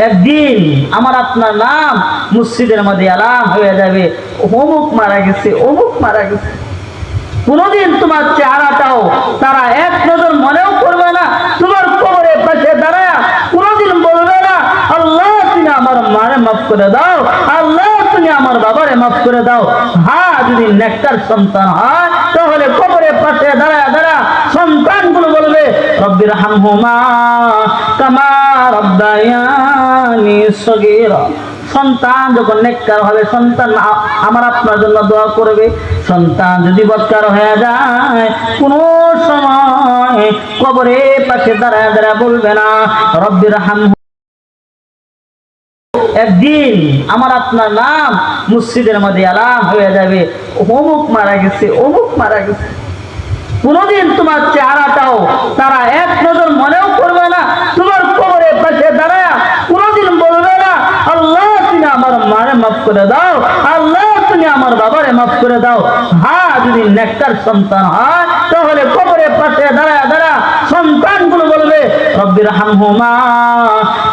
একদিন আমার আপনার নাম মসজিদের মধ্যে আলাম হয়ে যাবে, অমুক মারা গেছে, অমুক মারা গেছে। কোনদিন তোমার চেহারাটাও তারা এক নজর মনেও করবে না। তোমার কবরের পাশে দাঁড়ায় কোনদিন বলবে না, আল্লাহ তুমি আমার মারে মাফ করে দাও, আল্লাহ তুমি আমার বাবারে মাফ করে দাও। হ্যাঁ, যদি নেককার সন্তান হয় তাহলে কবরের পাশে দাঁড়ায় সন্তানগুলো বলবে, রব্বির হামহুমা কামা রব্বায়ানি সগীরা। সন্তান যখন নেককার হবে, সন্তান আমার আপনার জন্য দোয়া করবে। সন্তান যদি বদকার হয়ে যায়, কোন সময় কবরে পাশে দাঁড়ায় বলবে না, রব্বির হামহু। একদিন আমার আপনার নাম মসজিদের মধ্যে আলাম হয়ে যাবে, অমুক মারা গেছে, অমুক মারা গেছে। কোনদিন তোমার চেহারাটাও তারা এক নজর মনেও করবে না। তোমার কবরের পাশে দাঁড়ায় কোনদিন বলবে না, আল্লাহ তুমি আমার মারে মাফ করে দাও, আল্লাহ তুমি আমার বাবারে মাফ করে দাও। হ্যাঁ, যদি নেককার সন্তান হয় তাহলে কবরের পাশে দাঁড়ায় সন্তানগুলো বলবে, রব্বির হামহুমা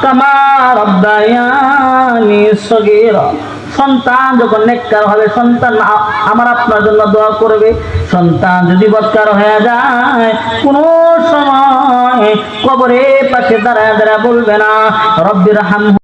কামা রব্বায়ানি সগীরা। সন্তান যখন নেককার হবে, সন্তান আমার আপনার জন্য দোয়া করবে। সন্তান যদি বদকার হয়ে যায়, কোন সময় কবরে পাশে দাঁড়ায় বলবে না, রব্বির হামহু।